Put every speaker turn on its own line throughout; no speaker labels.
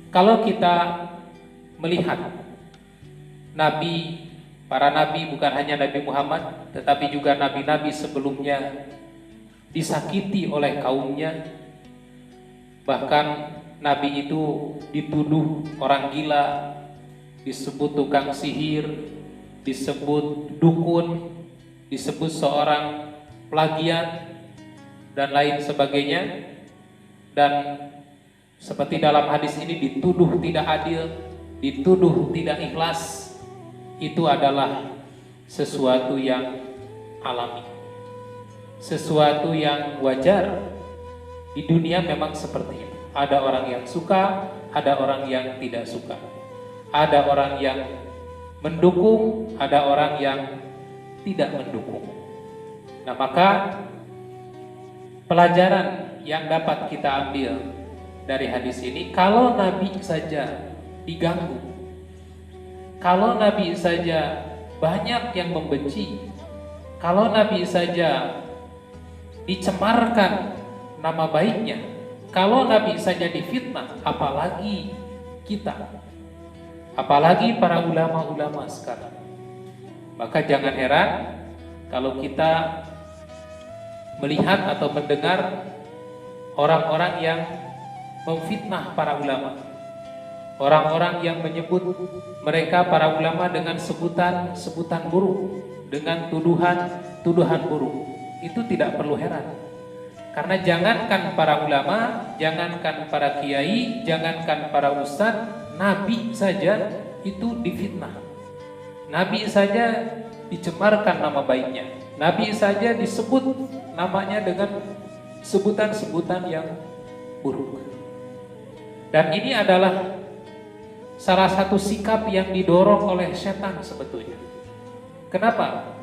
Kalau kita melihat nabi, para nabi, bukan hanya Nabi Muhammad, tetapi juga nabi-nabi sebelumnya disakiti oleh kaumnya. Bahkan nabi itu dituduh orang gila, disebut tukang sihir, disebut dukun, disebut seorang plagiat, dan lain sebagainya. Dan seperti dalam hadis ini, dituduh tidak adil, dituduh tidak ikhlas. Itu adalah sesuatu yang alami, sesuatu yang wajar. Di dunia memang seperti itu. Ada orang yang suka, ada orang yang tidak suka. Ada orang yang mendukung, ada orang yang tidak mendukung. Nah, maka pelajaran yang dapat kita ambil dari hadis ini, kalau Nabi saja diganggu, kalau Nabi saja banyak yang membenci, kalau Nabi saja dicemarkan nama baiknya, kalau Nabi saja difitnah, apalagi kita, apalagi para ulama-ulama sekarang. Maka jangan heran kalau kita melihat atau mendengar orang-orang yang memfitnah para ulama, orang-orang yang menyebut mereka para ulama dengan sebutan buruk, dengan tuduhan buruk. Itu tidak perlu heran, karena jangankan para ulama, jangankan para kiai, jangankan para ustadz, Nabi saja itu difitnah, Nabi saja dicemarkan nama baiknya, Nabi saja disebut namanya dengan sebutan-sebutan yang buruk. Dan ini adalah salah satu sikap yang didorong oleh setan sebetulnya. Kenapa?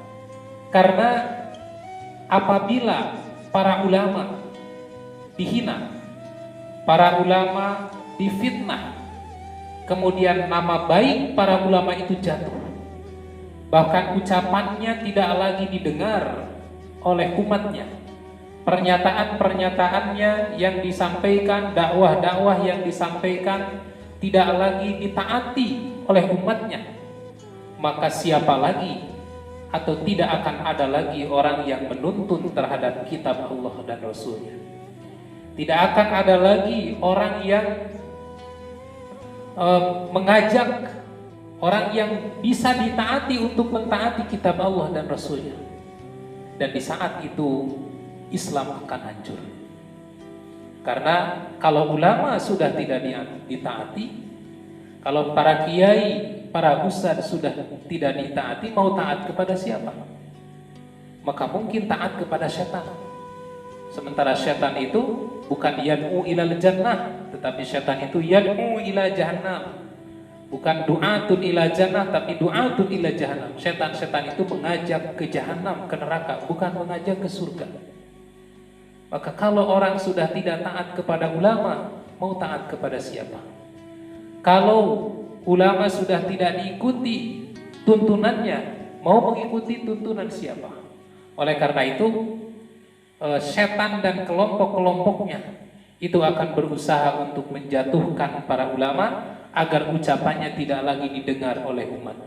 Karena apabila para ulama dihina, para ulama difitnah, kemudian nama baik para ulama itu jatuh, bahkan ucapannya tidak lagi didengar oleh umatnya, pernyataan-pernyataannya yang disampaikan, dakwah-dakwah yang disampaikan tidak lagi ditaati oleh umatnya, maka siapa lagi atau tidak akan ada lagi orang yang menuntun terhadap kitab Allah dan Rasulnya. Tidak akan ada lagi orang yang mengajak orang yang bisa ditaati untuk mentaati kitab Allah dan Rasulnya. Dan di saat itu Islam akan hancur. Karena kalau ulama sudah tidak ditaati, kalau para kiai, para ustadz sudah tidak ditaati, mau taat kepada siapa? Maka mungkin taat kepada setan. Sementara setan itu bukan yad'u ilal jannah, tetapi setan itu yad'u ila jahannam. Bukan du'atun ila jannah, tapi du'atun ila jahannam. Setan-setan itu mengajak ke jahannam, ke neraka, bukan mengajak ke surga. Maka kalau orang sudah tidak taat kepada ulama, mau taat kepada siapa? Kalau ulama sudah tidak diikuti tuntunannya, mau mengikuti tuntunan siapa? Oleh karena itu, setan dan kelompok-kelompoknya itu akan berusaha untuk menjatuhkan para ulama agar ucapannya tidak lagi didengar oleh umat,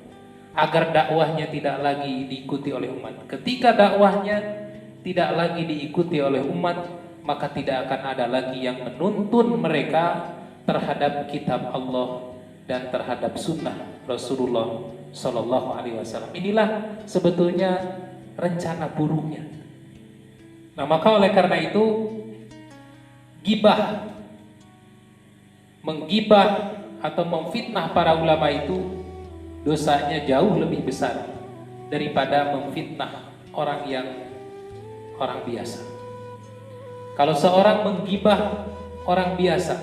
agar dakwahnya tidak lagi diikuti oleh umat. Ketika dakwahnya tidak lagi diikuti oleh umat, maka tidak akan ada lagi yang menuntun mereka terhadap kitab Allah dan terhadap sunnah Rasulullah Sallallahu Alaihi Wasallam. Inilah sebetulnya rencana buruknya. Nah, maka oleh karena itu, gibah, menggibah atau memfitnah para ulama itu dosanya jauh lebih besar daripada memfitnah orang biasa. Kalau seorang menggibah orang biasa,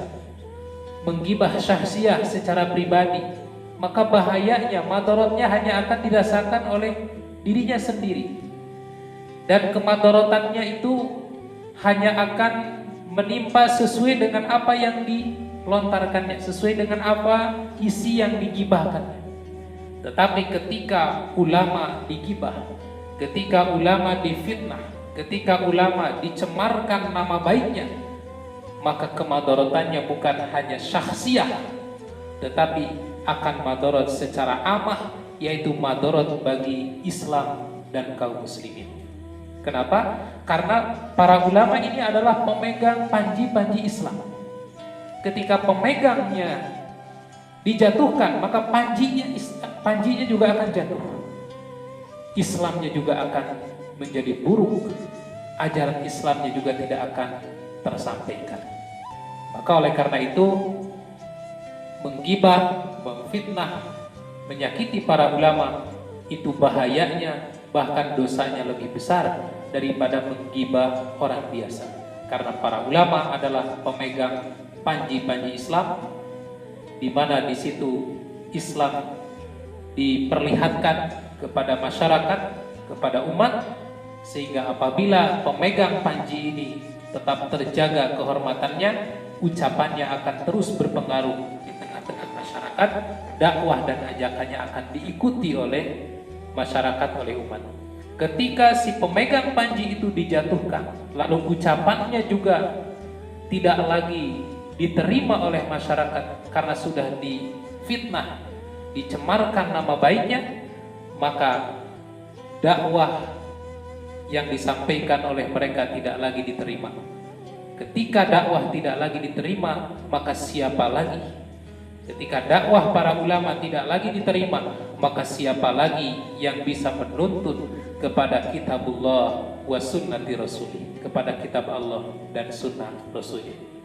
menggibah syahsiah secara pribadi, maka bahayanya, madaratnya hanya akan dirasakan oleh dirinya sendiri, dan kemadaratannya itu hanya akan menimpa sesuai dengan apa yang dilontarkannya, sesuai dengan apa isi yang digibahkannya. Tetapi ketika ulama digibah, ketika ulama difitnah, ketika ulama dicemarkan nama baiknya, maka kemadaratannya bukan hanya syahsiah, tetapi akan madorot secara amah, yaitu madorot bagi Islam dan kaum muslimin. Kenapa? Karena para ulama ini adalah pemegang panji-panji Islam. Ketika pemegangnya dijatuhkan, maka panjinya juga akan jatuh. Islamnya juga akan menjadi buruk. Ajaran Islamnya juga tidak akan tersampaikan. Maka oleh karena itu, menggibah, memfitnah, menyakiti para ulama itu bahayanya, bahkan dosanya lebih besar daripada menggibah orang biasa. Karena para ulama adalah pemegang panji-panji Islam, di mana di situ Islam diperlihatkan kepada masyarakat, kepada umat, sehingga apabila pemegang panji ini tetap terjaga kehormatannya, ucapannya akan terus berpengaruh di tengah-tengah masyarakat, dakwah dan ajakannya akan diikuti oleh masyarakat, oleh umat. Ketika si pemegang panji itu dijatuhkan, lalu ucapannya juga tidak lagi diterima oleh masyarakat karena sudah difitnah, dicemarkan nama baiknya, maka dakwah yang disampaikan oleh mereka tidak lagi diterima. Ketika dakwah tidak lagi diterima, maka siapa lagi? Ketika dakwah para ulama tidak lagi diterima, maka siapa lagi yang bisa menuntut kepada kitabullah wa sunnati rasulih, kepada kitab Allah dan sunnah rasulnya.